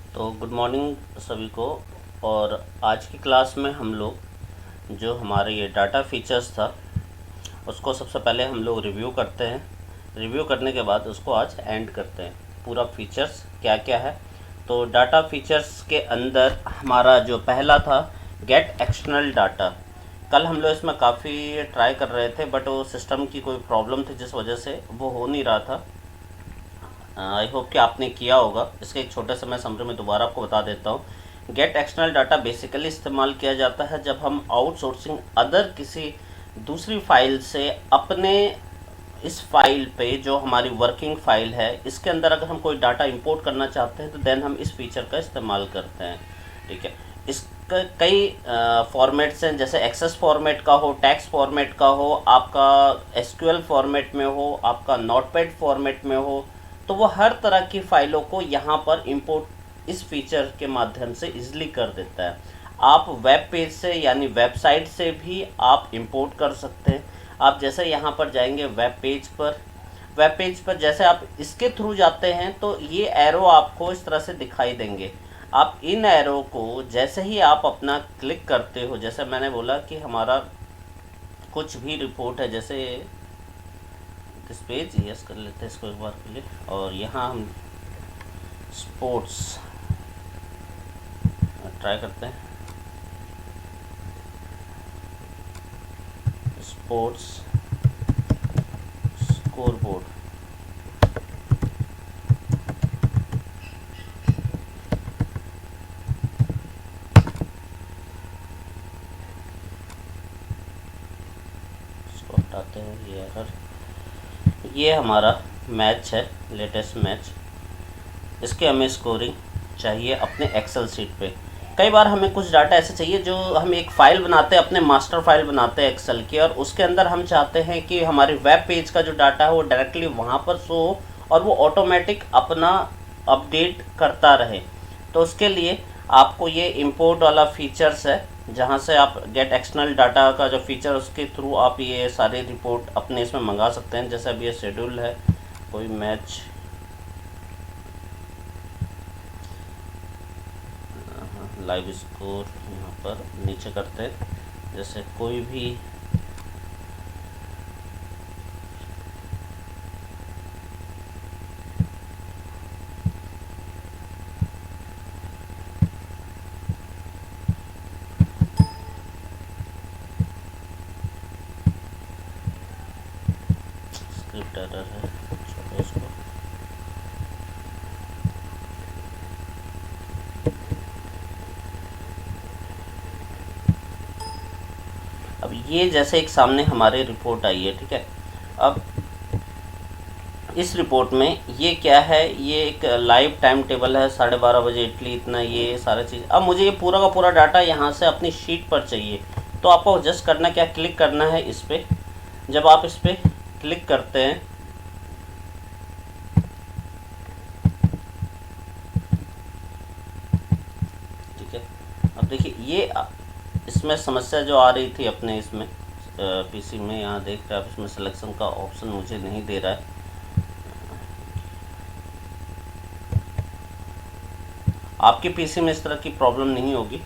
तो good morning सभी को। और आज की क्लास में हम लोग जो हमारे ये डाटा फीचर्स था उसको सबसे पहले हम लोग रिव्यू करते हैं। रिव्यू करने के बाद उसको आज एंड करते हैं, पूरा फीचर्स क्या क्या है। तो डाटा फीचर्स के अंदर हमारा जो पहला था गेट एक्सटर्नल डाटा। कल हम लोग इसमें काफ़ी ट्राई कर रहे थे बट वो सिस्टम की कोई प्रॉब्लम थी जिस वजह से वो हो नहीं रहा था। आई होप कि आपने किया होगा। इसके एक छोटे से मैं समरी में दोबारा आपको बता देता हूँ। गेट एक्सटर्नल डाटा बेसिकली इस्तेमाल किया जाता है जब हम आउटसोर्सिंग अदर किसी दूसरी फाइल से अपने इस फाइल पे जो हमारी वर्किंग फाइल है इसके अंदर अगर हम कोई डाटा इंपोर्ट करना चाहते हैं तो देन हम इस फीचर का इस्तेमाल करते हैं। ठीक है, इसका कई फॉर्मेट्स हैं, जैसे एक्सेस फॉर्मेट का हो, टेक्स्ट फॉर्मेट का हो, आपका एसक्यूएल फॉर्मेट में हो, आपका नोटपैड फॉर्मेट में हो। तो वो हर तरह की फ़ाइलों को यहाँ पर इंपोर्ट इस फीचर के माध्यम से इजीली कर देता है। आप वेब पेज से यानी वेबसाइट से भी आप इंपोर्ट कर सकते हैं। आप जैसे यहाँ पर जाएंगे वेब पेज पर जैसे आप इसके थ्रू जाते हैं तो ये एरो आपको इस तरह से दिखाई देंगे। आप इन एरो को जैसे ही आप अपना क्लिक करते हो, जैसे मैंने बोला कि हमारा कुछ भी रिपोर्ट है, जैसे दिस पेज यस कर लेते हैं इसको एक बार के लिए। और यहाँ हम स्पोर्ट्स ट्राई करते हैं, स्पोर्ट्स स्कोर बोर्ड। इसको हटाते हैं, ये एरर। ये हमारा मैच है, लेटेस्ट मैच। इसके हमें स्कोरिंग चाहिए अपने एक्सेल शीट पे। कई बार हमें कुछ डाटा ऐसे चाहिए जो हम एक फ़ाइल बनाते हैं, अपने मास्टर फाइल बनाते हैं एक्सेल की, और उसके अंदर हम चाहते हैं कि हमारे वेब पेज का जो डाटा है वो डायरेक्टली वहाँ पर शो हो और वो ऑटोमेटिक अपना अपडेट करता रहे। तो उसके लिए आपको ये इंपोर्ट वाला फीचर्स है, जहाँ से आप गेट एक्सटर्नल डाटा का जो फीचर उसके थ्रू आप ये सारे रिपोर्ट अपने इसमें मंगा सकते हैं। जैसे अभी ये शेड्यूल है, कोई मैच, लाइव स्कोर यहाँ पर नीचे करते हैं। जैसे कोई भी स्क्रिप्ट एरर है, छोड़ो इसको। अब ये जैसे एक सामने हमारे रिपोर्ट आई है, ठीक है। अब इस रिपोर्ट में ये क्या है, ये एक लाइव टाइम टेबल है, 12:30 बजे इटली इतना, ये सारा चीज़। अब मुझे ये पूरा का पूरा डाटा यहाँ से अपनी शीट पर चाहिए। तो आपको जस्ट करना क्या, क्लिक करना है इस पर। जब आप इस पर क्लिक करते हैं ठीक है, अब देखिए ये इसमें समस्या जो आ रही थी अपने इसमें पीसी में, यहाँ देख रहे हैं आप, इसमें सिलेक्शन का ऑप्शन मुझे नहीं दे रहा है। आपके पीसी में इस तरह की प्रॉब्लम नहीं होगी।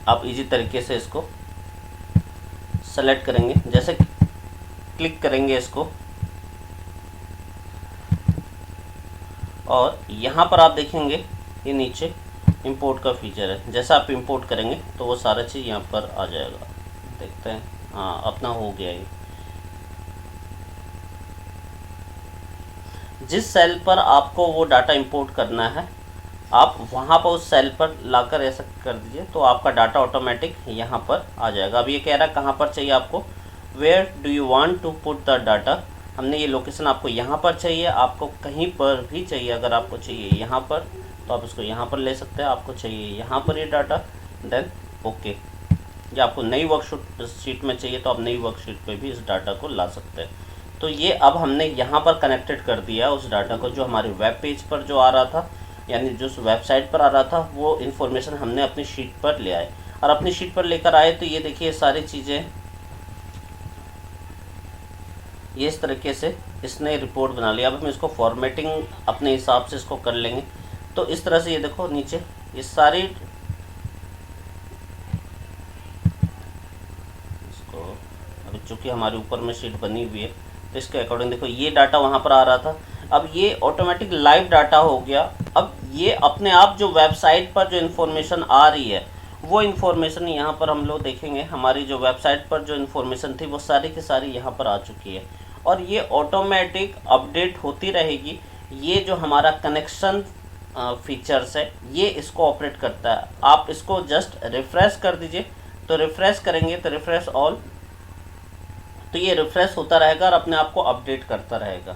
आप इजी तरीके से इसको सेलेक्ट करेंगे, जैसे क्लिक करेंगे इसको, और यहाँ पर आप देखेंगे ये नीचे इंपोर्ट का फीचर है। जैसा आप इंपोर्ट करेंगे तो वो सारा चीज़ यहाँ पर आ जाएगा। देखते हैं, हाँ अपना हो गया ये। जिस सेल पर आपको वो डाटा इंपोर्ट करना है आप वहाँ पर उस सेल पर लाकर ऐसा कर दीजिए तो आपका डाटा ऑटोमेटिक यहाँ पर आ जाएगा। अब ये कह रहा है कहाँ पर चाहिए आपको, where do you want to put the data. हमने ये लोकेशन आपको यहाँ पर चाहिए, आपको कहीं पर भी चाहिए। अगर आपको चाहिए यहाँ पर तो आप इसको यहाँ पर ले सकते हैं, आपको चाहिए यहाँ पर ये डाटा, देन ओके। या आपको नई वर्कशीट में चाहिए तो आप नई वर्कशीट पे भी इस डाटा को ला सकते हैं। तो ये अब हमने यहाँ पर कनेक्टेड कर दिया उस डाटा को जो हमारे वेब पेज पर जो आ रहा था, यानी जो वेबसाइट पर आ रहा था वो इन्फॉर्मेशन हमने अपनी शीट पर ले आए। और अपनी शीट पर लेकर आए तो ये देखिए सारी चीज़ें ये इस तरीके से इसने रिपोर्ट बना लिया। अब हम इसको फॉर्मेटिंग अपने हिसाब से इसको कर लेंगे। तो इस तरह से ये देखो नीचे ये सारी, इसको अभी चूँकि हमारे ऊपर में शीट बनी हुई है तो इसके अकॉर्डिंग देखो ये डाटा वहाँ पर आ रहा था, अब ये ऑटोमेटिक लाइव डाटा हो गया। अब ये अपने आप जो वेबसाइट पर जो इन्फॉर्मेशन आ रही है वो इन्फॉर्मेशन यहाँ पर हम लोग देखेंगे, हमारी जो वेबसाइट पर जो इन्फॉर्मेशन थी वो सारी की सारी यहाँ पर आ चुकी है और ये ऑटोमेटिक अपडेट होती रहेगी। ये जो हमारा कनेक्शन फीचर्स है ये इसको ऑपरेट करता है। आप इसको जस्ट रिफ्रेश कर दीजिए, तो रिफ्रेश करेंगे तो रिफ्रेश ऑल, तो ये रिफ्रेश होता रहेगा और अपने आप को अपडेट करता रहेगा।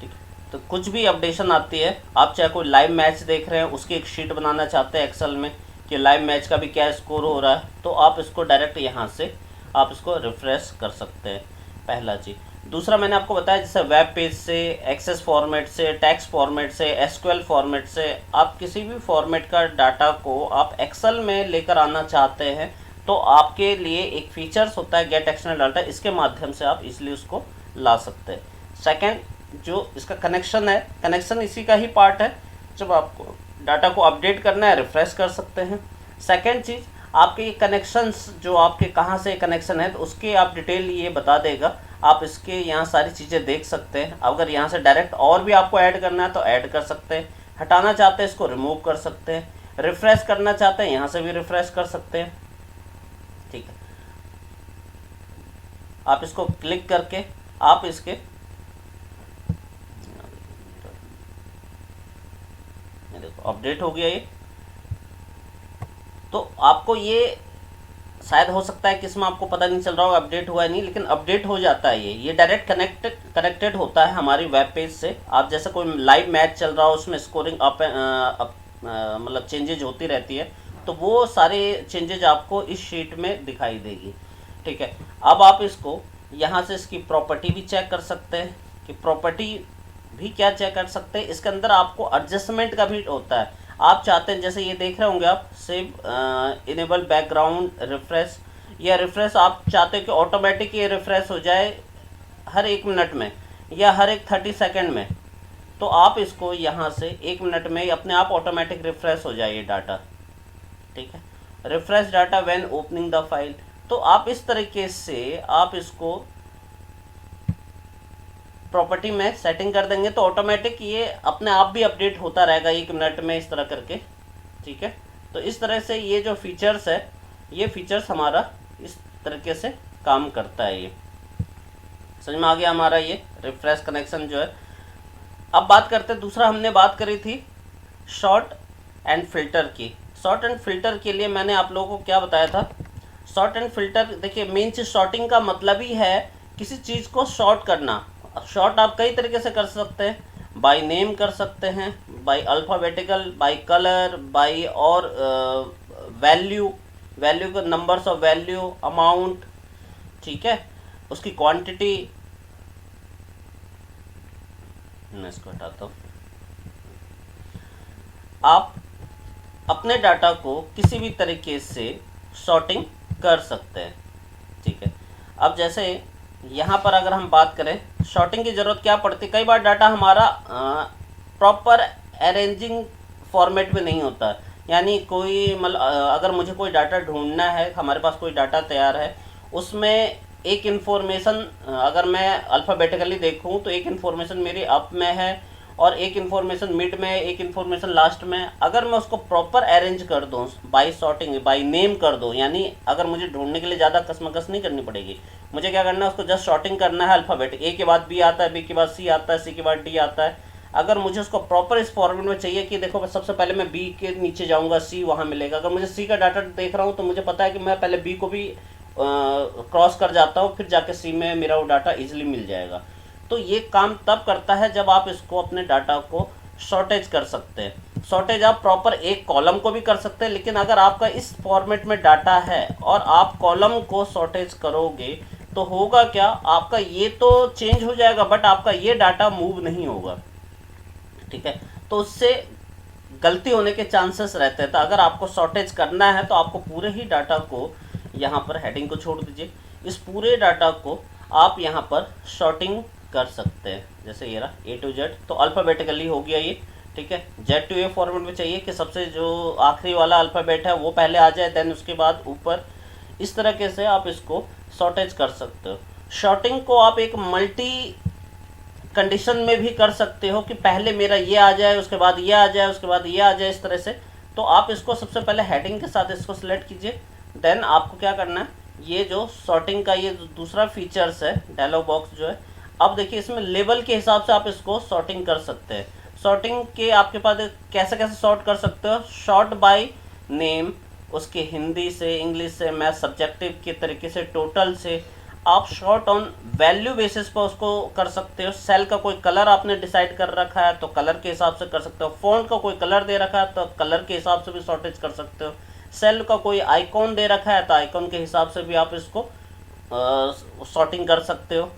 ठीक है, तो कुछ भी अपडेशन आती है, आप चाहे कोई लाइव मैच देख रहे हैं उसकी एक शीट बनाना चाहते हैं एक्सेल में कि लाइव मैच का भी क्या स्कोर हो रहा है, तो आप इसको डायरेक्ट यहाँ से आप इसको रिफ्रेश कर सकते हैं, पहला चीज़। दूसरा मैंने आपको बताया जैसे वेब पेज से, एक्सेस फॉर्मेट से, टेक्स्ट फॉर्मेट से, एसक्यूएल फॉर्मेट से, आप किसी भी फॉर्मेट का डाटा को आप एक्सेल में लेकर आना चाहते हैं तो आपके लिए एक फीचर्स होता है गेट एक्सटर्नल डाटा, इसके माध्यम से आप इसलिए उसको ला सकते हैं। सेकंड जो इसका कनेक्शन है, कनेक्शन इसी का ही पार्ट है, जब आपको डाटा को अपडेट करना है रिफ्रेश कर सकते हैं। सेकंड चीज़ आपके ये कनेक्शंस जो आपके कहाँ से कनेक्शन है तो उसके आप डिटेल ये बता देगा, आप इसके यहाँ सारी चीज़ें देख सकते हैं। अगर यहाँ से डायरेक्ट और भी आपको ऐड करना है तो ऐड कर सकते हैं, हटाना चाहते हैं इसको रिमूव कर सकते हैं, रिफ्रेश करना चाहते हैं यहाँ से भी रिफ्रेश कर सकते हैं। ठीक है, आप इसको क्लिक करके आप इसके देखो अपडेट हो गया ये, तो आपको ये शायद हो सकता है कि इसमें आपको पता नहीं चल रहा होगा अपडेट हुआ है नहीं, लेकिन अपडेट हो जाता है ये डायरेक्ट कनेक्टेड होता है हमारी वेब पेज से। आप जैसे कोई लाइव मैच चल रहा हो उसमें स्कोरिंग अप मतलब चेंजेज होती रहती है, तो वो सारे चेंजेज आपको इस शीट में दिखाई देगी। ठीक है, अब आप इसको यहाँ से इसकी प्रॉपर्टी भी चेक कर सकते हैं कि प्रॉपर्टी भी क्या चेक कर सकते हैं, इसके अंदर आपको एडजस्टमेंट का भी होता है। आप चाहते हैं जैसे ये देख रहे होंगे आप सेव इनेबल बैकग्राउंड रिफ्रेश, या रिफ्रेश आप चाहते हो कि ऑटोमेटिक ये रिफ्रेश हो जाए हर 1 मिनट में या हर एक 30 सेकंड में, तो आप इसको यहाँ से 1 मिनट में अपने आप ऑटोमेटिक रिफ्रेश हो जाए ये डाटा। ठीक है, refresh data when opening the file, तो आप इस तरीके से आप इसको प्रॉपर्टी में सेटिंग कर देंगे तो ऑटोमेटिक ये अपने आप भी अपडेट होता रहेगा 1 मिनट में इस तरह करके। ठीक है, तो इस तरह से ये जो फीचर्स है ये फीचर्स हमारा इस तरीके से काम करता है। ये समझ में आ गया हमारा ये रिफ्रेश कनेक्शन जो है। अब बात करते हैं, दूसरा हमने बात करी थी शॉर्ट एंड फिल्टर की। शॉर्ट एंड फिल्टर के लिए मैंने आप लोगों को क्या बताया था, शॉर्ट एंड फिल्टर देखिए मेन चीज़ शॉर्टिंग का मतलब ही है किसी चीज़ को शॉर्ट करना। शॉर्ट आप कई तरीके से कर सकते हैं, बाय नेम कर सकते हैं, by alphabetical, by colour, by और वैल्यू का नंबर्स ऑफ वैल्यू, अमाउंट, ठीक है, उसकी क्वांटिटी। मैं इसको हटाता हूँ। आप अपने डाटा को किसी भी तरीके से शॉर्टिंग कर सकते हैं। ठीक है, अब जैसे यहाँ पर अगर हम बात करें शॉर्टिंग की ज़रूरत क्या पड़ती है, कई बार डाटा हमारा प्रॉपर अरेंजिंग फॉर्मेट में नहीं होता, यानी कोई मतलब अगर मुझे कोई डाटा ढूंढना है, हमारे पास कोई डाटा तैयार है, उसमें एक इन्फॉर्मेशन अगर मैं अल्फ़ाबेटिकली देखूं तो एक इन्फॉर्मेशन मेरी अप में है और एक इन्फॉर्मेशन मिड में, एक इन्फॉर्मेशन लास्ट में। अगर मैं उसको प्रॉपर अरेंज कर दूं, बाय सॉर्टिंग, बाय नेम कर दूं, यानी अगर मुझे ढूंढने के लिए ज़्यादा कसमकस नहीं करनी पड़ेगी, मुझे क्या करना है, उसको जस्ट सॉर्टिंग करना है अल्फ़ाबेटिक, ए के बाद बी आता है, बी के बाद सी आता है, सी के बाद डी आता है। अगर मुझे उसको प्रॉपर इस फॉर्मेट में चाहिए कि देखो सबसे पहले मैं बी के नीचे जाऊँगा, सी वहाँ मिलेगा। अगर मुझे सी का डाटा देख रहा हूँ तो मुझे पता है कि मैं पहले बी को भी क्रॉस कर जाता हूँ, फिर जाके सी में मेरा वो डाटा ईजिली मिल जाएगा। तो ये काम तब करता है जब आप इसको अपने डाटा को शॉर्टेज कर सकते हैं। शॉर्टेज आप प्रॉपर एक कॉलम को भी कर सकते हैं, लेकिन अगर आपका इस फॉर्मेट में डाटा है और आप कॉलम को शॉर्टेज करोगे तो होगा क्या, आपका ये तो चेंज हो जाएगा बट आपका ये डाटा मूव नहीं होगा। ठीक है, तो उससे गलती होने के चांसेस रहते हैं। तो अगर आपको शॉर्टेज करना है तो आपको पूरे ही डाटा को यहाँ पर हेडिंग को छोड़ दीजिए, इस पूरे डाटा को आप यहाँ पर शॉर्टिंग कर सकते हैं। जैसे ये रहा A to Z, तो अल्फ़ाबेटिकली हो गया ये, ठीक है। Z to A फॉर्मेट में चाहिए कि सबसे जो आखिरी वाला अल्फ़ाबेट है वो पहले आ जाए, देन उसके बाद ऊपर। इस तरीके से आप इसको शॉर्टेज कर सकते हो। शॉर्टिंग को आप एक मल्टी कंडीशन में भी कर सकते हो कि पहले मेरा ये आ जाए, उसके बाद ये आ जाए, उसके बाद ये आ जाए, इस तरह से। तो आप इसको सबसे पहले हेडिंग के साथ इसको सिलेक्ट कीजिए, देन आपको क्या करना है, ये जो सॉर्टिंग का ये दूसरा फीचर्स है डायलॉग बॉक्स जो है, अब देखिए इसमें लेवल के हिसाब से आप इसको सॉर्टिंग कर सकते हैं। सॉर्टिंग के आपके पास कैसे कैसे सॉर्ट कर सकते हो, शॉर्ट बाय नेम, उसके हिंदी से, इंग्लिश से, मैथ सब्जेक्टिव के तरीके से, टोटल से। आप शॉर्ट ऑन वैल्यू बेसिस पर उसको कर सकते हो। सेल का कोई कलर आपने डिसाइड कर रखा है तो कलर के हिसाब से कर सकते हो। फ़ॉन्ट का कोई कलर दे रखा है तो कलर के हिसाब से भी शॉर्टेज कर सकते हो। सेल का कोई आइकॉन दे रखा है तो आइकॉन के हिसाब से भी आप इसको सॉर्टिंग कर सकते हो।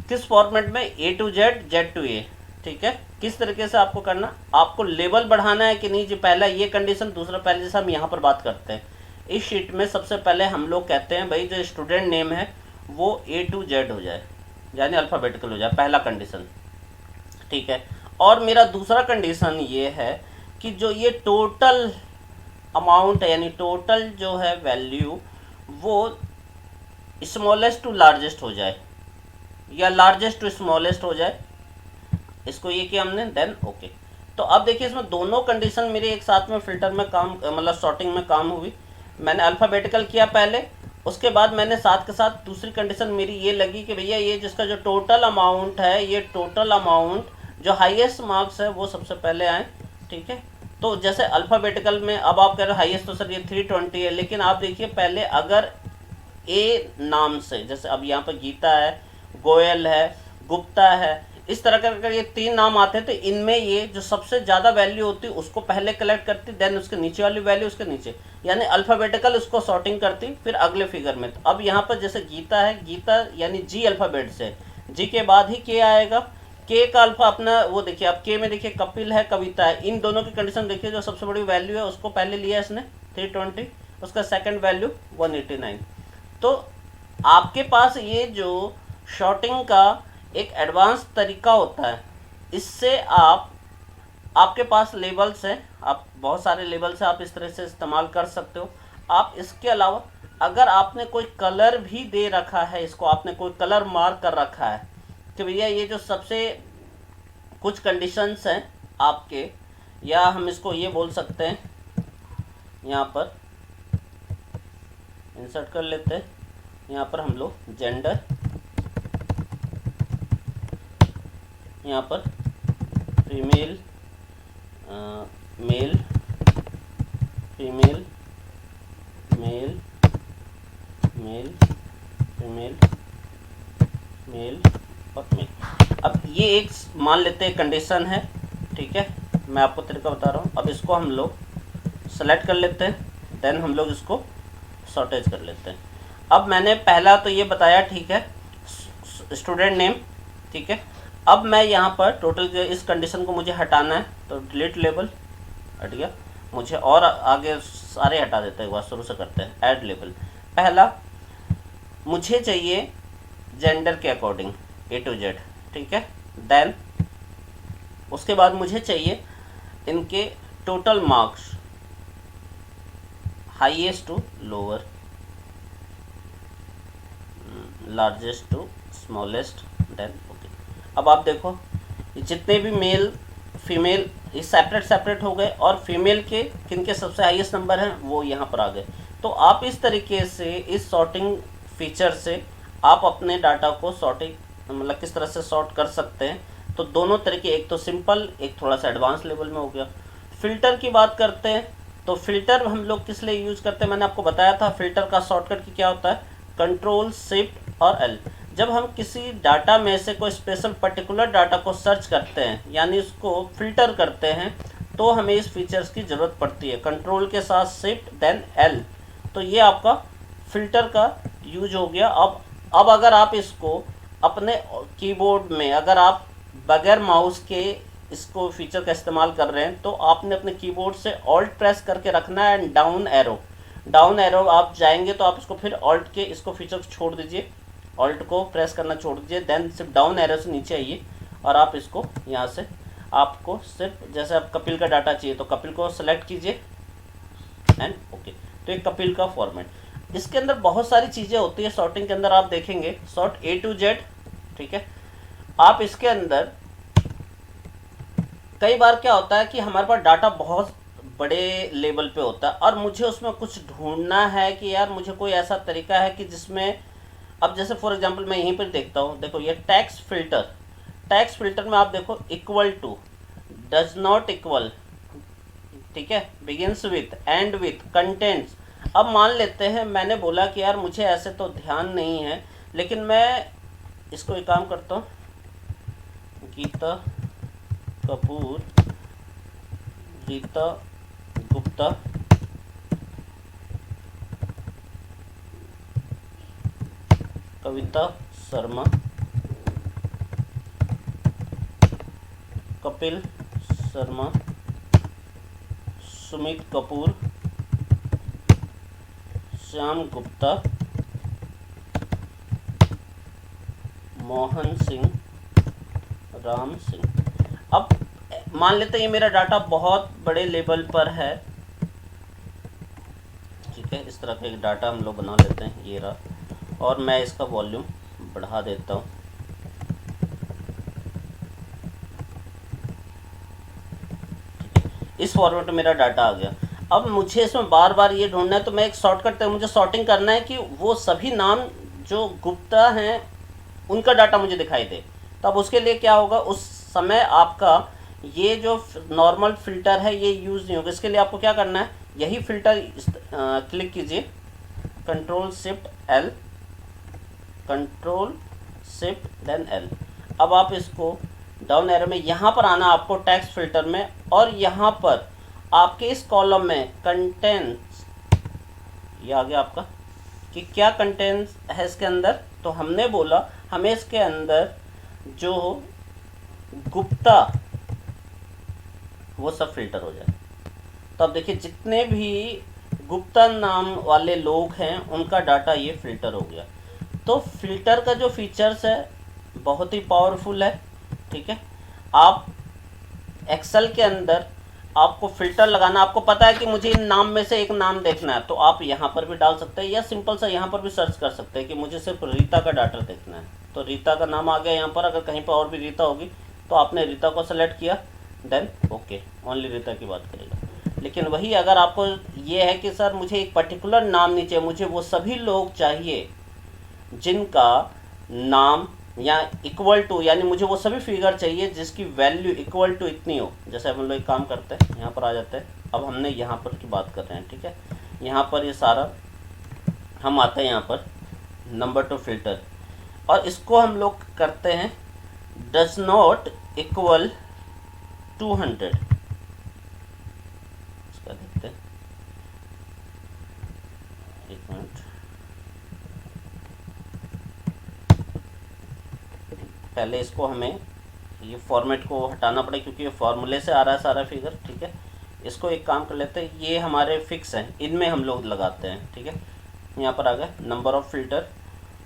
किस फॉर्मेट में, A to Z, Z to A, ठीक है। किस तरीके से आपको करना, आपको लेवल बढ़ाना है कि नहीं जी, पहला ये कंडीशन, दूसरा पहले जैसे हम यहाँ पर बात करते हैं इस शीट में, सबसे पहले हम लोग कहते हैं भाई जो स्टूडेंट नेम है वो A to Z हो जाए, यानी अल्फ़ाबेटिकल हो जाए, पहला कंडीशन, ठीक है। और मेरा दूसरा कंडीशन ये है कि जो ये टोटल अमाउंट है, यानी टोटल जो है वैल्यू, वो स्मॉलेस्ट टू लार्जेस्ट हो जाए या लार्जेस्ट टू स्मॉलेस्ट हो जाए। इसको ये किया हमने, देन ओके। तो अब देखिए इसमें दोनों कंडीशन मेरे एक साथ में फिल्टर में काम, मतलब सॉर्टिंग में काम हुई। मैंने अल्फ़ाबेटिकल किया पहले, उसके बाद मैंने साथ के साथ दूसरी कंडीशन मेरी ये लगी कि भैया ये जिसका जो टोटल अमाउंट है, ये टोटल अमाउंट जो हाईएस्ट मार्क्स है वो सबसे पहले आए, ठीक है। तो जैसे अल्फ़ाबेटिकल में अब आप कह रहे हो हाईएस्ट, तो सर ये 320 है, लेकिन आप देखिए पहले अगर ए नाम से, जैसे अब यहाँ पर गीता है, गोयल है, गुप्ता है, इस तरह का अगर ये 3 नाम आते हैं तो इनमें ये जो सबसे ज़्यादा वैल्यू होती है उसको पहले कलेक्ट करती, देन उसके नीचे वाली वैल्यू उसके नीचे, यानी अल्फ़ाबेटिकल उसको सॉर्टिंग करती फिर अगले फिगर में। तो अब यहाँ पर जैसे गीता है, गीता यानी जी अल्फ़ाबेट से, जी के बाद ही के आएगा, के का अल्फ़ा अपना वो देखिए, अब के में देखिए कपिल है, कविता है, इन दोनों की कंडीशन देखिए, जो सबसे बड़ी वैल्यू है उसको पहले लिया इसने 320, उसका सेकेंड वैल्यू 189। तो आपके पास ये जो शॉर्टिंग का एक एडवांस तरीका होता है, इससे आपके पास लेबल्स हैं, आप बहुत सारे लेबल्स हैं, आप इस तरह से इस्तेमाल कर सकते हो। आप इसके अलावा अगर आपने कोई कलर भी दे रखा है, इसको आपने कोई कलर मार्क कर रखा है कि भैया ये जो सबसे कुछ कंडीशंस हैं आपके, या हम इसको ये बोल सकते हैं, यहाँ पर इंसर्ट कर लेते हैं, यहाँ पर हम लोग जेंडर, यहाँ पर female, male, female, male, male, female, male और मेल। अब ये एक मान लेते हैं कंडीशन है, ठीक है, मैं आपको तरीका बता रहा हूँ। अब इसको हम लोग सेलेक्ट कर लेते हैं, देन हम लोग इसको शॉर्टेज कर लेते हैं। अब मैंने पहला तो ये बताया, ठीक है, स्टूडेंट नेम, ठीक है। अब मैं यहाँ पर टोटल इस कंडीशन को मुझे हटाना है, तो डिलीट लेबल हट गया मुझे, और आगे सारे हटा देते हैं, एक बार शुरू से करते हैं। ऐड लेबल, पहला मुझे चाहिए जेंडर के अकॉर्डिंग A to Z, ठीक है। देन उसके बाद मुझे चाहिए इनके total marks, highest to lower, largest to smallest, then okay. अब आप देखो जितने भी मेल फीमेल ये सेपरेट हो गए, और फीमेल के किनके सबसे हाईएस्ट नंबर हैं वो यहाँ पर आ गए। तो आप इस तरीके से इस सॉर्टिंग फीचर से आप अपने डाटा को सॉर्टिंग, मतलब किस तरह से सॉर्ट कर सकते हैं। तो दोनों तरीके, एक तो सिंपल, एक थोड़ा सा एडवांस लेवल में हो गया। फ़िल्टर की बात करते हैं तो फ़िल्टर हम लोग किस लिए यूज़ करते हैं, मैंने आपको बताया था। फ़िल्टर का शॉर्टकट की क्या होता है, कंट्रोल शिफ्ट और एल। जब हम किसी डाटा में से कोई स्पेशल पर्टिकुलर डाटा को सर्च करते हैं, यानी उसको फ़िल्टर करते हैं, तो हमें इस फीचर्स की ज़रूरत पड़ती है, कंट्रोल के साथ शिफ्ट देन एल। तो ये आपका फ़िल्टर का यूज हो गया। अब अगर आप इसको अपने कीबोर्ड में, अगर आप बगैर माउस के इसको फीचर का इस्तेमाल कर रहे हैं, तो आपने अपने कीबोर्ड से ऑल्ट प्रेस करके रखना है एंड डाउन एरो आप जाएंगे तो आप इसको फिर ऑल्ट के इसको फीचर को छोड़ दीजिए, ऑल्ट को प्रेस करना छोड़ दीजिए, देन सिर्फ डाउन एरो से नीचे आइए और आप इसको यहाँ से आपको सिर्फ जैसे आप कपिल का डाटा चाहिए तो कपिल को सेलेक्ट कीजिए एंड ओके। तो एक कपिल का फॉर्मेट। इसके अंदर बहुत सारी चीज़ें होती है सॉर्टिंग के अंदर, आप देखेंगे सॉर्ट A to Z, ठीक है। आप इसके अंदर कई बार क्या होता है कि हमारे पास डाटा बहुत बड़े लेवल पे होता है और मुझे उसमें कुछ ढूंढना है कि यार मुझे कोई ऐसा तरीका है कि जिसमें, अब जैसे फॉर एग्जांपल मैं यहीं पर देखता हूँ, देखो ये टैक्स फिल्टर में आप देखो equal to, does not equal, ठीक है, begins with, end with, contents. अब मान लेते हैं मैंने बोला कि यार मुझे ऐसे तो ध्यान नहीं है, लेकिन मैं इसको एक काम करता हूँ, गीता कपूर, गीता गुप्ता, कविता शर्मा, कपिल शर्मा, सुमित कपूर, श्याम गुप्ता, मोहन सिंह, राम सिंह। अब मान लेते हैं ये मेरा डाटा बहुत बड़े लेवल पर है, ठीक है। इस तरह का एक डाटा हम लोग बना लेते हैं, ये रहा, और मैं इसका वॉल्यूम बढ़ा देता हूँ। इस फॉर्मेट में मेरा डाटा आ गया। अब मुझे इसमें बार बार ये ढूंढना है, तो मैं एक शॉर्टकट मुझे सॉर्टिंग करना है कि वो सभी नाम जो गुप्ता हैं उनका डाटा मुझे दिखाई दे। तब उसके लिए क्या होगा, उस समय आपका ये जो नॉर्मल फिल्टर है ये यूज़ नहीं होगा। इसके लिए आपको क्या करना है, यही फिल्टर क्लिक कीजिए, control shift L, control shift then L. अब आप इसको डाउन एरो में यहाँ पर आना आपको टेक्स्ट फिल्टर में, और यहाँ पर आपके इस कॉलम में कंटेंट्स, ये आ गया आपका कि क्या कंटेंट्स है इसके अंदर। तो हमने बोला हमें इसके अंदर जो गुप्ता वो सब फिल्टर हो जाए। तो अब देखिए जितने भी गुप्ता नाम वाले लोग हैं उनका डाटा ये फिल्टर हो गया। तो फिल्टर का जो फीचर्स है बहुत ही पावरफुल है, ठीक है। आप एक्सेल के अंदर आपको फिल्टर लगाना, आपको पता है कि मुझे इन नाम में से एक नाम देखना है, तो आप यहाँ पर भी डाल सकते हैं या सिंपल सा यहाँ पर भी सर्च कर सकते हैं कि मुझे सिर्फ रीता का डाटा देखना है। तो रीता का नाम आ गया यहाँ पर। अगर कहीं पर और भी रीता होगी तो आपने रीता को सेलेक्ट किया, देन ओके, ओनली रीता की बात करेगा। लेकिन वही अगर आपको ये है कि सर मुझे एक पर्टिकुलर नाम नहीं चाहिए, मुझे वो सभी लोग चाहिए जिनका नाम या इक्वल टू, यानी मुझे वो सभी फिगर चाहिए जिसकी वैल्यू इक्वल टू इतनी हो। जैसे हम लोग एक काम करते हैं, यहाँ पर आ जाते हैं। अब हमने यहाँ पर की बात कर रहे हैं, ठीक है। यहाँ पर ये सारा हम आते हैं यहाँ पर नंबर टू फिल्टर, और इसको हम लोग करते हैं डज नॉट इक्वल 200। इसका देखते हैं, एक मिनट, पहले इसको हमें ये फॉर्मेट को हटाना पड़ेगा क्योंकि ये फॉर्मूले से आ रहा है सारा फिगर, ठीक है। इसको एक काम कर लेते हैं, ये हमारे फिक्स हैं, इनमें हम लोग लगाते हैं, ठीक है। यहाँ पर आ गया नंबर ऑफ फिल्टर,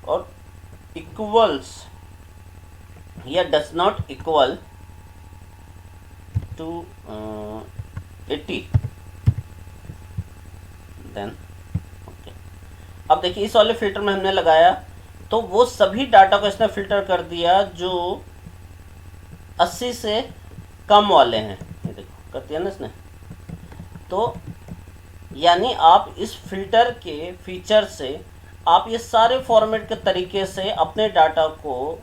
और इक्वल्स या does not equal to 80, then okay. अब देखिए इस वाले फिल्टर में हमने लगाया तो वो सभी डाटा को इसने फिल्टर कर दिया जो 80 से कम वाले हैं। ये देखो कर दिया ना इसने। तो यानी आप इस फिल्टर के फीचर से आप ये सारे फॉर्मेट के तरीके से अपने डाटा को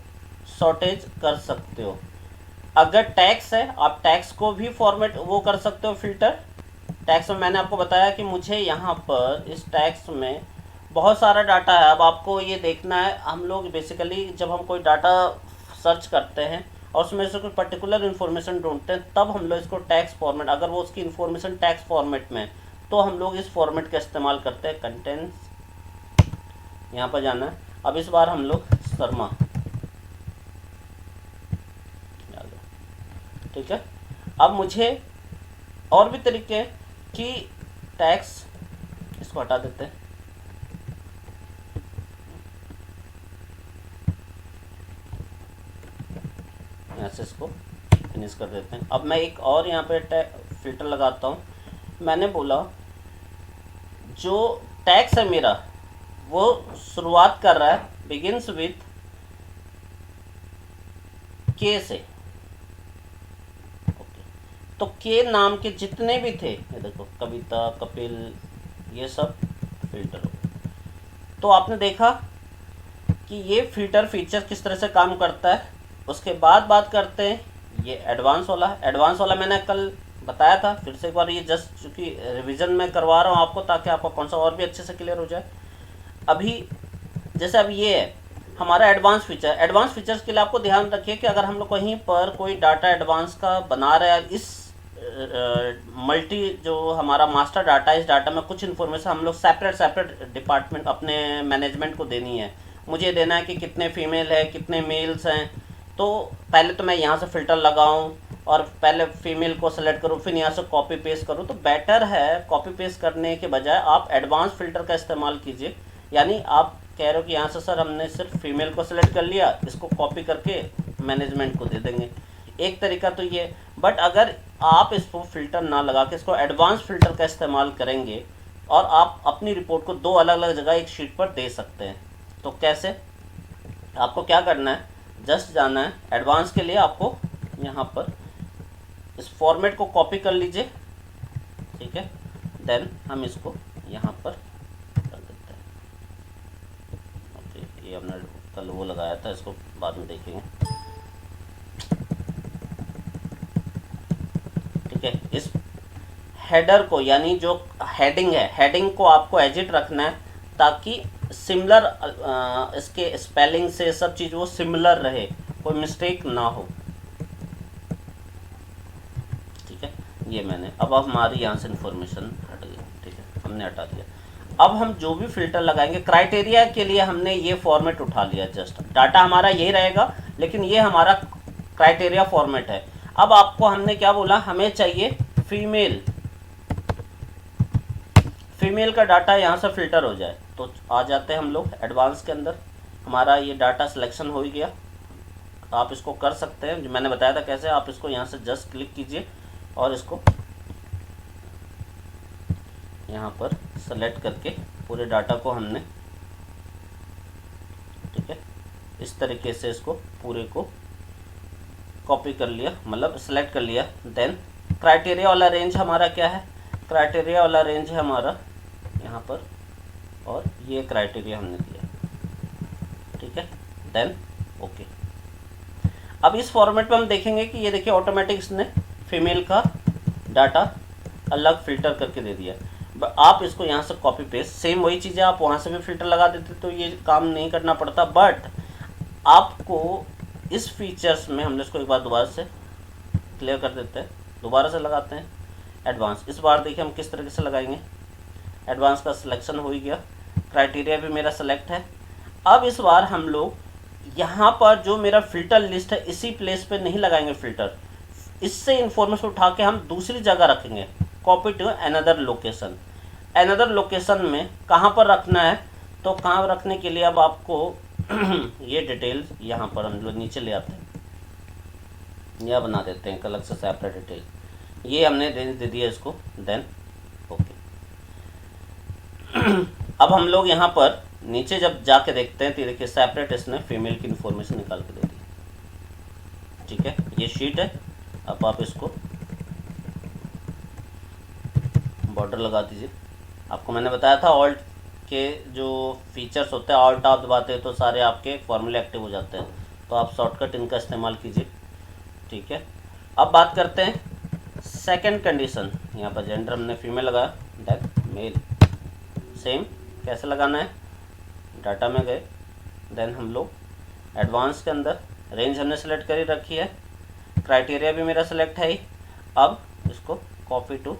शॉर्टेज कर सकते हो। अगर टैक्स है आप टैक्स को भी फॉर्मेट वो कर सकते हो फिल्टर। टैक्स में मैंने आपको बताया कि मुझे यहाँ पर इस टैक्स में बहुत सारा डाटा है। अब आपको ये देखना है, हम लोग बेसिकली जब हम कोई डाटा सर्च करते हैं और उसमें से कोई पर्टिकुलर इन्फॉर्मेशन ढूंढते हैं तब हम लोग इसको टैक्स फॉर्मेट, अगर वो उसकी इन्फॉर्मेशन टैक्स फॉर्मेट में तो हम लोग इस फॉर्मेट का इस्तेमाल करते हैं। कंटेंट्स यहाँ पर जाना है। अब इस बार हम लोग शर्मा, ठीक है। अब मुझे और भी तरीके हैं कि टैक्स, इसको हटा देते हैं, यहाँ से इसको फिनिश कर देते हैं। अब मैं एक और यहाँ पे फिल्टर लगाता हूँ। मैंने बोला जो टैक्स है मेरा वो शुरुआत कर रहा है बिगिंस विथ के से। ओके, तो के नाम के जितने भी थे, ये देखो कविता, कपिल, ये सब फिल्टर हो गए। तो आपने देखा कि ये फिल्टर फीचर किस तरह से काम करता है। उसके बाद बात करते हैं ये एडवांस वाला। एडवांस वाला मैंने कल बताया था, फिर से एक बार ये जस्ट चूँकि रिवीजन में करवा रहा हूँ आपको, ताकि आपका कौन सा और भी अच्छे से क्लियर हो जाए। अभी जैसे अब ये है हमारा एडवांस फीचर। एडवांस फीचर्स के लिए आपको ध्यान रखिए कि अगर हम लोग कहीं पर कोई डाटा एडवांस का बना रहे हैं, इस मल्टी जो हमारा मास्टर डाटा है, इस डाटा में कुछ इन्फॉर्मेशन हम लोग सेपरेट डिपार्टमेंट अपने मैनेजमेंट को देनी है। मुझे देना है कि कितने फीमेल है, कितने मेल्स हैं। तो पहले तो मैं यहाँ से फ़िल्टर लगाऊँ और पहले फीमेल को सेलेक्ट करूँ, फिर यहाँ से कॉपी पेस्ट करूँ। तो बेटर है कॉपी पेस्ट करने के बजाय आप एडवांस फ़िल्टर का इस्तेमाल कीजिए। यानी आप कह रहे हो कि यहाँ से सर हमने सिर्फ फीमेल को सेलेक्ट कर लिया, इसको कॉपी करके मैनेजमेंट को दे देंगे। एक तरीका तो ये। बट अगर आप इसको फ़िल्टर ना लगा के इसको एडवांस फ़िल्टर का इस्तेमाल करेंगे और आप अपनी रिपोर्ट को दो अलग अलग जगह एक शीट पर दे सकते हैं। तो कैसे? आपको क्या करना है, जस्ट जाना है एडवांस के लिए, आपको यहाँ पर इस फॉर्मेट को कॉपी कर लीजिए, ठीक है। देन हम इसको यहाँ पर कर देते हैं। ओके, ये हमने कल वो लगाया था, इसको बाद में देखेंगे, ठीक है। इस हेडर को, यानी जो हेडिंग है, हेडिंग को आपको एजिट रखना है ताकि सिमिलर इसके स्पेलिंग से सब चीज़ वो सिमिलर रहे, कोई मिस्टेक ना हो, ठीक है। ये मैंने अब हमारी यहाँ से इन्फॉर्मेशन हट गई, ठीक है, हमने हटा दिया। अब हम जो भी फिल्टर लगाएंगे क्राइटेरिया के लिए हमने ये फॉर्मेट उठा लिया। जस्ट डाटा हमारा यही रहेगा, लेकिन ये हमारा क्राइटेरिया फॉर्मेट है। अब आपको हमने क्या बोला, हमें चाहिए फीमेल का डाटा यहाँ से फिल्टर हो जाए। तो आ जाते हैं हम लोग एडवांस के अंदर। हमारा ये डाटा सिलेक्शन हो ही गया। आप इसको कर सकते हैं, जो मैंने बताया था कैसे। आप इसको यहाँ से जस्ट क्लिक कीजिए और इसको यहाँ पर सेलेक्ट करके पूरे डाटा को हमने, ठीक है, इस तरीके से इसको पूरे को कॉपी कर लिया, मतलब सेलेक्ट कर लिया। देन क्राइटेरिया वाला रेंज हमारा क्या है, क्राइटेरिया वाला रेंज है हमारा यहाँ पर, और ये क्राइटेरिया हमने दिया, ठीक है। Then okay. अब इस फॉर्मेट में हम देखेंगे कि ये देखिए ऑटोमेटिक इसने फीमेल का डाटा अलग फ़िल्टर करके दे दिया। आप इसको यहाँ से कॉपी पेस्ट, सेम वही चीज़ें आप वहाँ से भी फ़िल्टर लगा देते तो ये काम नहीं करना पड़ता। बट आपको इस फीचर्स में, हमने इसको एक बार दोबारा से क्लियर कर देते हैं, दोबारा से लगाते हैं एडवांस। इस बार देखिए हम किस तरीके से लगाएंगे। एडवांस का सिलेक्शन हो ही गया, क्राइटेरिया भी मेरा सेलेक्ट है। अब इस बार हम लोग यहाँ पर जो मेरा फ़िल्टर लिस्ट है, इसी प्लेस पे नहीं लगाएंगे फ़िल्टर, इससे इन्फॉर्मेशन उठा के हम दूसरी जगह रखेंगे, copy to another location. Another location में कहाँ पर रखना है, तो कहाँ रखने के लिए अब आपको ये डिटेल यहाँ पर हम लोग नीचे ले आते हैं, यह बना देते हैं अलग से सेपरेट डिटेल। ये हमने रेंज दे दिया इसको। Then okay. अब हम लोग यहाँ पर नीचे जब जाके देखते हैं तो देखिए सेपरेट इसने फीमेल की इन्फॉर्मेशन निकाल के दे दी, ठीक है। ये शीट है। अब आप इसको बॉर्डर लगा दीजिए। आपको मैंने बताया था ऑल्ट के जो फीचर्स होते हैं, ऑल्ट आप दबाते हैं तो सारे आपके फॉर्मूले एक्टिव हो जाते हैं, तो आप शॉर्टकट इनका इस्तेमाल कीजिए, ठीक है। अब बात करते हैं सेकंड कंडीशन। यहाँ पर जेंडर हमने फीमेल लगाया, देन मेल। सेम कैसे लगाना है, डाटा में गए, देन हम लोग एडवांस के अंदर रेंज हमने सेलेक्ट करी रखी है, क्राइटेरिया भी मेरा सेलेक्ट है ही। अब इसको कॉपी टू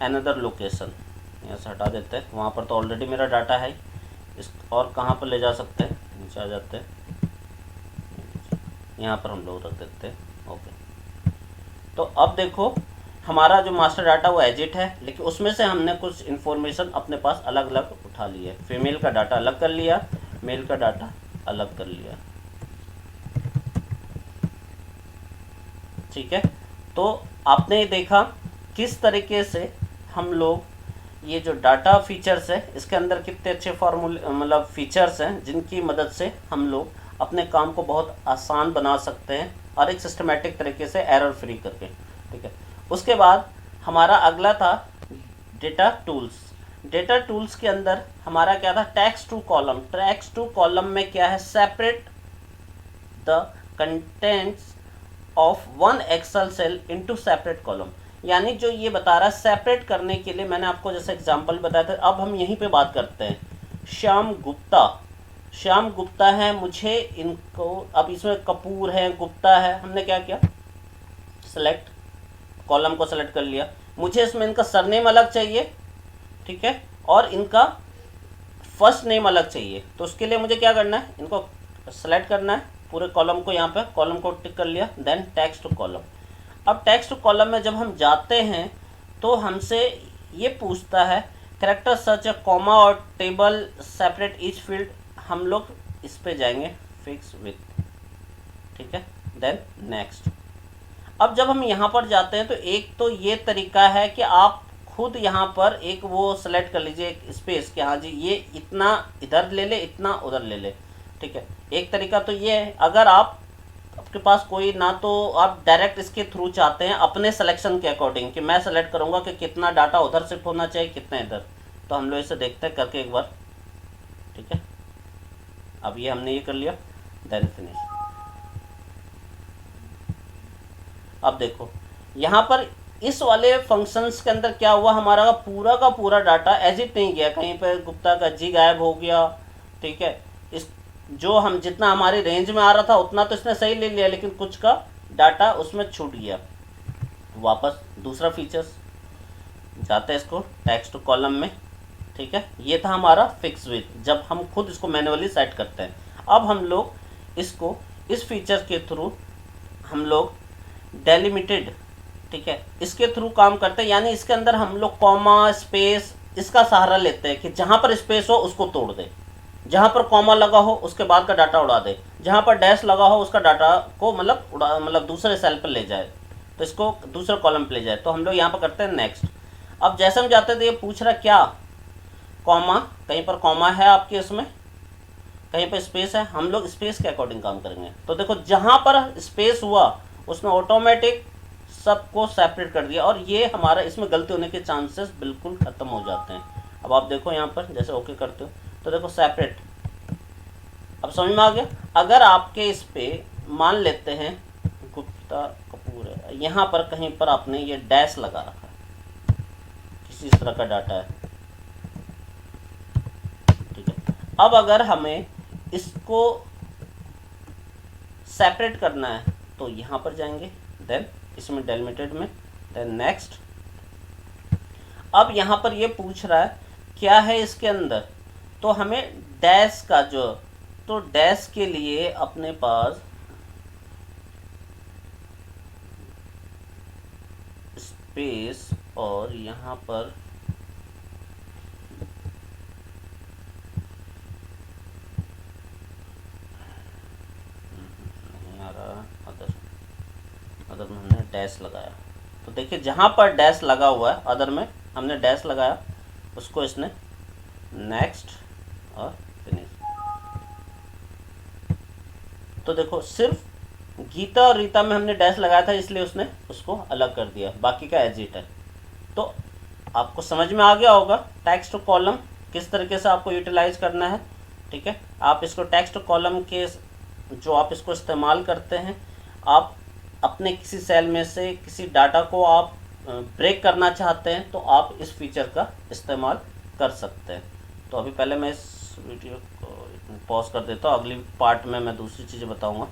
अनदर लोकेशन यहाँ से हटा देते हैं, वहाँ पर तो ऑलरेडी मेरा डाटा है। इस और कहाँ पर ले जा सकते हैं, नीचे आ जाते हैं, यहाँ पर हम लोग रख देते हैं। ओके, तो अब देखो हमारा जो मास्टर डाटा वो एजिट है, लेकिन उसमें से हमने कुछ इन्फॉर्मेशन अपने पास अलग अलग उठा ली है। फीमेल का डाटा अलग कर लिया, मेल का डाटा अलग कर लिया। ठीक है। तो आपने ये देखा किस तरीके से हम लोग ये जो डाटा फीचर्स है इसके अंदर कितने अच्छे फार्मूले मतलब फीचर्स हैं जिनकी मदद से हम लोग अपने काम को बहुत आसान बना सकते हैं और एक सिस्टमेटिक तरीके से एरर फ्री करके, ठीक है। उसके बाद हमारा अगला था डेटा टूल्स। डेटा टूल्स के अंदर हमारा क्या था, text to column. Text to column में क्या है, separate the contents of one Excel cell into separate column. यानी जो ये बता रहा है सेपरेट करने के लिए, मैंने आपको जैसे एग्जांपल बताया था। अब हम यहीं पे बात करते हैं, श्याम गुप्ता है, मुझे इनको, अब इसमें कपूर है, गुप्ता है, हमने क्या किया, सेलेक्ट, कॉलम को सेलेक्ट कर लिया। मुझे इसमें इनका सरनेम अलग चाहिए, ठीक है, और इनका फर्स्ट नेम अलग चाहिए। तो उसके लिए मुझे क्या करना है, इनको सेलेक्ट करना है, पूरे कॉलम को, यहाँ पे कॉलम को टिक कर लिया, देन टेक्स्ट टू कॉलम। अब टेक्स्ट टू कॉलम में जब हम जाते हैं तो हमसे ये पूछता है कैरेक्टर सर्च अ कॉमा और टेबल सेपरेट ईच फील्ड। हम लोग इस पे जाएंगे, फिक्स विथ, ठीक है, देन नेक्स्ट। अब जब हम यहाँ पर जाते हैं तो एक तो ये तरीका है कि आप खुद यहाँ पर एक वो सेलेक्ट कर लीजिए, एक स्पेस कि हाँ जी ये इतना इधर ले ले, इतना उधर ले ले, ठीक है। एक तरीका तो ये है, अगर आपके पास कोई ना, तो आप डायरेक्ट इसके थ्रू चाहते हैं अपने सिलेक्शन के अकॉर्डिंग कि मैं सेलेक्ट करूँगा कि कितना डाटा उधर शिफ्ट होना चाहिए, कितना इधर। तो हम लोग इसे देखते हैं करके एक बार, ठीक है। अब ये हमने ये कर लिया, देन फिनिश। अब देखो यहाँ पर इस वाले फंक्शंस के अंदर क्या हुआ, हमारा का पूरा डाटा एज इट नहीं गया, कहीं पर गुप्ता का जी गायब हो गया, ठीक है। इस जो हम जितना हमारी रेंज में आ रहा था उतना तो इसने सही ले लिया, लेकिन कुछ का डाटा उसमें छूट गया। वापस दूसरा फीचर्स जाते हैं इसको टेक्स्ट टू कॉलम में, ठीक है। ये था हमारा फिक्स विथ, जब हम खुद इसको मैन्युअली सेट करते हैं। अब हम लोग इसको इस फीचर के थ्रू हम लोग डेलिमिटेड, ठीक है, इसके थ्रू काम करते हैं। यानी इसके अंदर हम लोग कॉमा स्पेस इसका सहारा लेते हैं कि जहाँ पर स्पेस हो उसको तोड़ दे, जहाँ पर कॉमा लगा हो उसके बाद का डाटा उड़ा दे, जहाँ पर डैश लगा हो उसका डाटा को मतलब दूसरे सेल पर ले जाए, तो इसको दूसरे कॉलम पर ले जाए। तो हम लोग यहाँ पर करते हैं नेक्स्ट। अब जैसे हम जाते थे ये पूछ रहा क्या, कॉमा, कहीं पर कॉमा है आपके इसमें, कहीं पर स्पेस है, हम लोग स्पेस के अकॉर्डिंग काम करेंगे। तो देखो जहाँ पर स्पेस हुआ उसने ऑटोमेटिक सबको सेपरेट कर दिया, और ये हमारा इसमें गलती होने के चांसेस बिल्कुल ख़त्म हो जाते हैं। अब आप देखो यहाँ पर जैसे ओके करते हो तो देखो सेपरेट, अब समझ में आ गया। अगर आपके इस पे मान लेते हैं गुप्ता कपूर है, यहाँ पर कहीं पर आपने ये डैश लगा रखा है, किसी इस तरह का डाटा है, ठीक है। अब अगर हमें इसको सेपरेट करना है तो यहाँ पर जाएंगे, देन इसमें डेलिमिटेड में, देन नेक्स्ट। अब यहाँ पर ये पूछ रहा है क्या है इसके अंदर, तो हमें डैश का जो, तो डैश के लिए अपने पास स्पेस और यहाँ पर अदर में हमने डैश लगाया। तो देखिए जहाँ पर डैश लगा हुआ है अदर में हमने डैश लगाया, उसको इसने नेक्स्ट और फिनिश। तो देखो सिर्फ गीता और रीता में हमने डैश लगाया था इसलिए उसने उसको अलग कर दिया, बाकी का एज इट है। तो आपको समझ में आ गया होगा टेक्स्ट कॉलम किस तरीके से आपको यूटिलाइज करना है, ठीक है। आप इसको टेक्स्ट कॉलम के जो आप इसको इस्तेमाल करते हैं, आप अपने किसी सेल में से किसी डाटा को आप ब्रेक करना चाहते हैं तो आप इस फीचर का इस्तेमाल कर सकते हैं। तो अभी पहले मैं इस वीडियो को पॉज कर देता हूँ, अगली पार्ट में मैं दूसरी चीज़ें बताऊँगा।